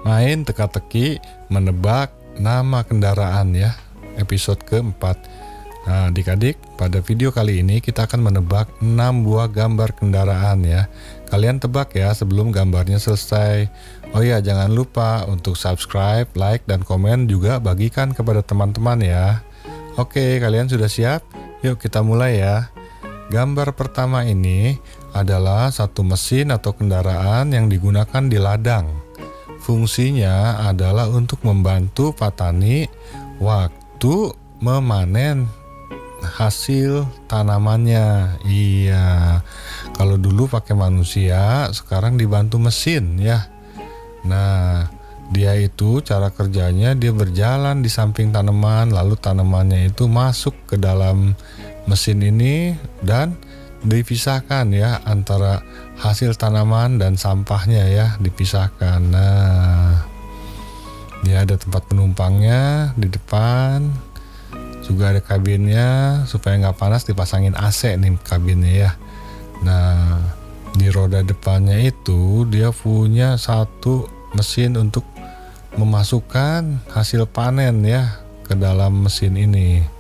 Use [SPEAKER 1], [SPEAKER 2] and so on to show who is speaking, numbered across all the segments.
[SPEAKER 1] main teka-teki menebak nama kendaraan ya, episode keempat. Nah, adik-adik, pada video kali ini kita akan menebak 6 buah gambar kendaraan ya. Kalian tebak ya sebelum gambarnya selesai. Oh ya, jangan lupa untuk subscribe, like, dan komen juga bagikan kepada teman-teman ya. Oke, kalian sudah siap? Yuk kita mulai ya. Gambar pertama ini adalah satu mesin atau kendaraan yang digunakan di ladang. Fungsinya adalah untuk membantu petani waktu memanen hasil tanamannya. Iya, kalau dulu pakai manusia, sekarang dibantu mesin ya. Nah, dia itu cara kerjanya, dia berjalan di samping tanaman, lalu tanamannya itu masuk ke dalam mesin ini dan dipisahkan ya, antara hasil tanaman dan sampahnya ya, dipisahkan. Nah, dia ada tempat penumpangnya di depan, juga ada kabinnya, supaya nggak panas dipasangin AC nih kabinnya ya. Nah, di roda depannya itu dia punya satu mesin untuk memasukkan hasil panen ya ke dalam mesin ini.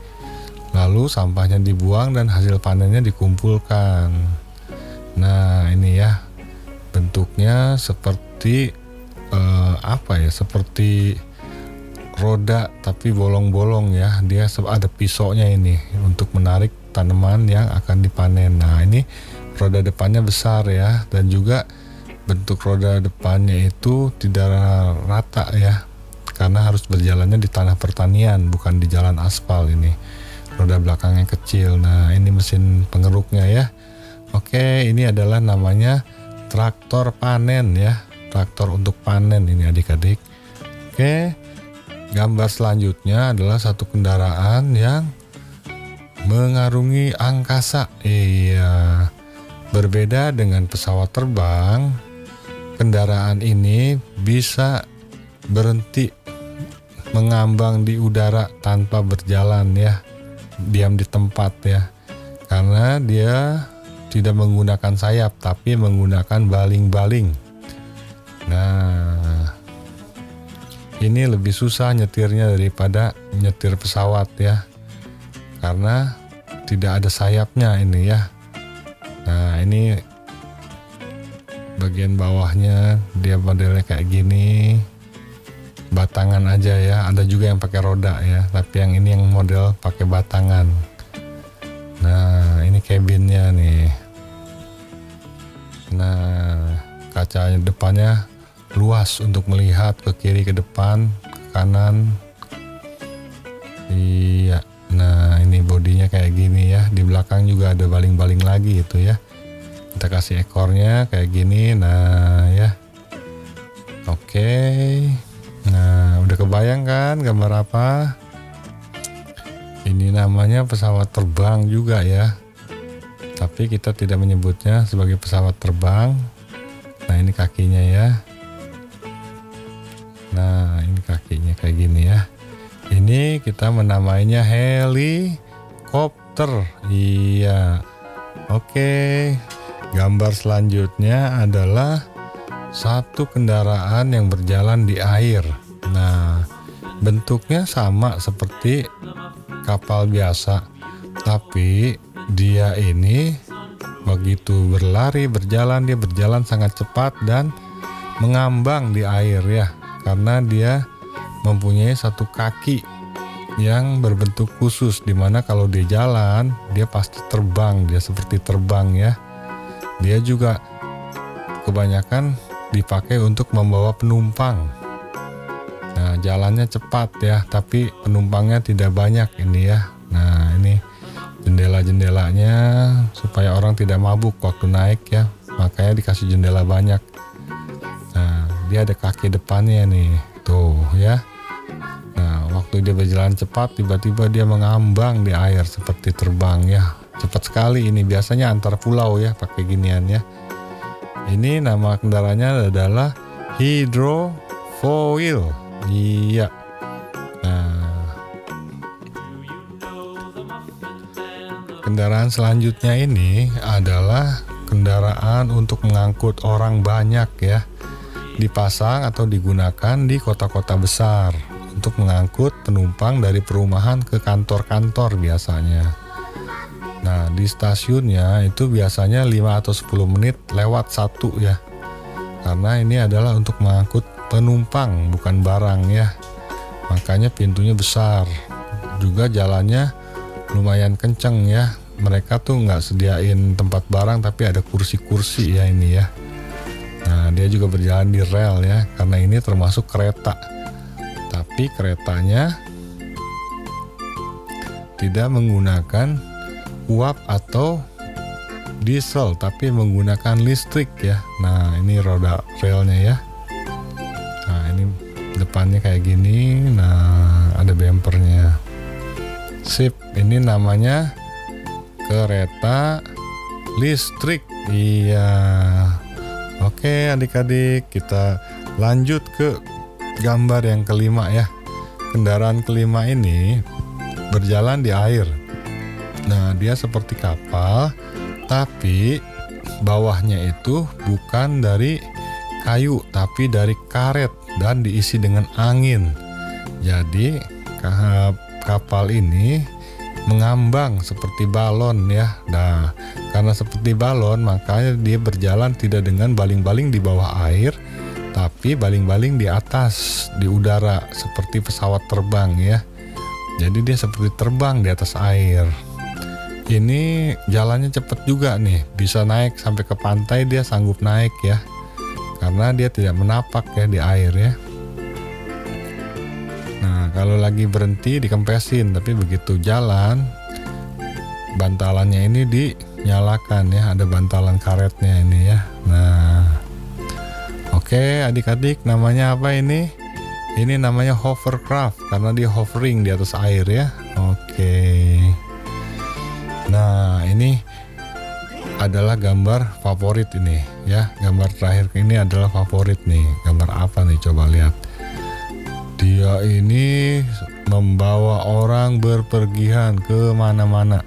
[SPEAKER 1] Lalu sampahnya dibuang dan hasil panennya dikumpulkan. Nah, ini ya bentuknya seperti seperti roda tapi bolong-bolong ya. Dia ada pisaunya ini untuk menarik tanaman yang akan dipanen. Nah, ini roda depannya besar ya, dan juga bentuk roda depannya itu tidak rata ya, karena harus berjalannya di tanah pertanian, bukan di jalan aspal ini. Roda belakangnya kecil. Nah, ini mesin pengeruknya ya. Oke, ini adalah namanya traktor panen ya. Traktor untuk panen ini adik-adik. Oke, gambar selanjutnya adalah satu kendaraan yang mengarungi angkasa. Iya, berbeda dengan pesawat terbang, kendaraan ini bisa berhenti mengambang di udara tanpa berjalan ya, diam di tempat ya, karena dia tidak menggunakan sayap tapi menggunakan baling-baling. Nah, ini lebih susah nyetirnya daripada nyetir pesawat ya, karena tidak ada sayapnya ini ya. Nah, ini bagian bawahnya dia modelnya kayak gini, batangan aja ya. Ada juga yang pakai roda ya, tapi yang ini yang model pakai batangan. Nah, ini kabinnya nih. Nah, kaca depannya luas untuk melihat ke kiri, ke depan, ke kanan. Iya. Nah, ini bodinya kayak gini ya. Di belakang juga ada baling-baling lagi itu ya. Kita kasih ekornya kayak gini. Nah, ya. Oke. Nah, udah kebayang kan gambar apa? Ini namanya pesawat terbang juga ya. Tapi kita tidak menyebutnya sebagai pesawat terbang. Nah, ini kakinya ya. Nah, ini kakinya kayak gini ya. Ini kita menamainya helikopter. Iya. Oke. Gambar selanjutnya adalah satu kendaraan yang berjalan di air. Nah, bentuknya sama seperti kapal biasa, tapi dia ini begitu berlari, berjalan, dia berjalan sangat cepat dan mengambang di air ya, karena dia mempunyai satu kaki yang berbentuk khusus, dimana kalau dia jalan dia pasti terbang, dia seperti terbang ya. Dia juga kebanyakan dipakai untuk membawa penumpang. Nah, jalannya cepat ya, tapi penumpangnya tidak banyak ini ya. Nah, ini jendela-jendelanya supaya orang tidak mabuk waktu naik ya, makanya dikasih jendela banyak. Nah, dia ada kaki depannya nih, tuh ya. Nah, waktu dia berjalan cepat, tiba-tiba dia mengambang di air seperti terbang ya. Cepat sekali ini, biasanya antar pulau ya pakai ginian ya. Ini nama kendaraannya adalah hidrofoil. Iya. Nah, kendaraan selanjutnya ini adalah kendaraan untuk mengangkut orang banyak ya. dipasang atau digunakan di kota-kota besar untuk mengangkut penumpang dari perumahan ke kantor-kantor biasanya. Nah, di stasiunnya itu biasanya 5 atau 10 menit lewat satu ya. Karena ini adalah untuk mengangkut penumpang bukan barang ya. Makanya pintunya besar. Juga jalannya lumayan kenceng ya. Mereka tuh nggak sediain tempat barang tapi ada kursi-kursi ya ini ya. Nah, dia juga berjalan di rel ya, karena ini termasuk kereta. Tapi keretanya tidak menggunakan uap atau diesel, tapi menggunakan listrik ya. Nah, ini roda relnya ya. Nah, ini depannya kayak gini. Nah, ada bempernya. Sip, ini namanya kereta listrik. Iya. Oke, adik-adik, kita lanjut ke gambar yang kelima ya. Kendaraan kelima ini berjalan di air. Nah, dia seperti kapal, tapi bawahnya itu bukan dari kayu, tapi dari karet dan diisi dengan angin. Jadi kapal ini mengambang seperti balon ya. Nah, karena seperti balon, makanya dia berjalan tidak dengan baling-baling di bawah air, tapi baling-baling di atas, di udara, seperti pesawat terbang ya. Jadi dia seperti terbang di atas air. Ini jalannya cepat juga nih, bisa naik sampai ke pantai, dia sanggup naik ya, karena dia tidak menapak ya di air ya. Nah, kalau lagi berhenti dikempesin, tapi begitu jalan, bantalannya ini dinyalakan ya, ada bantalan karetnya ini ya. Nah, oke adik-adik, namanya apa ini? Ini namanya hovercraft, karena dia hovering di atas air ya. Oke. Nah, ini adalah gambar favorit ini ya. Gambar terakhir ini adalah favorit nih. Gambar apa nih, coba lihat. Dia ini membawa orang berpergian ke mana-mana.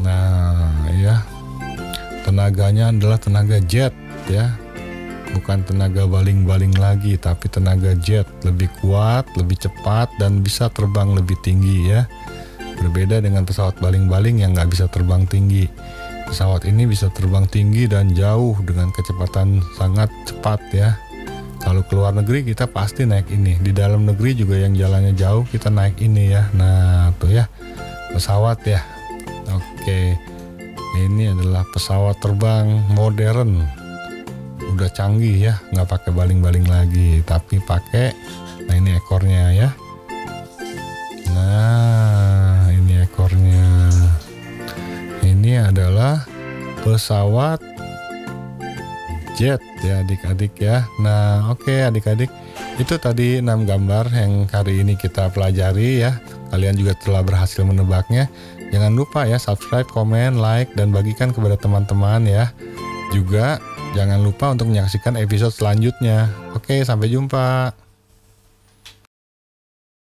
[SPEAKER 1] Nah, ya. Tenaganya adalah tenaga jet ya. Bukan tenaga baling-baling lagi, tapi tenaga jet, lebih kuat, lebih cepat, dan bisa terbang lebih tinggi ya. Berbeda dengan pesawat baling-baling yang nggak bisa terbang tinggi. Pesawat ini bisa terbang tinggi dan jauh dengan kecepatan sangat cepat ya. Kalau ke luar negeri kita pasti naik ini. Di dalam negeri juga yang jalannya jauh kita naik ini ya. Nah, tuh ya, pesawat ya. Oke, ini adalah pesawat terbang modern. Udah canggih ya, nggak pakai baling-baling lagi, tapi pakai, nah ini ekornya ya. Nah, ini ekornya. Ini adalah pesawat jet ya adik-adik ya. Nah, oke adik-adik, itu tadi 6 gambar yang hari ini kita pelajari ya. Kalian juga telah berhasil menebaknya. Jangan lupa ya subscribe, komen, like, dan bagikan kepada teman-teman ya. Juga jangan lupa untuk menyaksikan episode selanjutnya. Oke, sampai jumpa.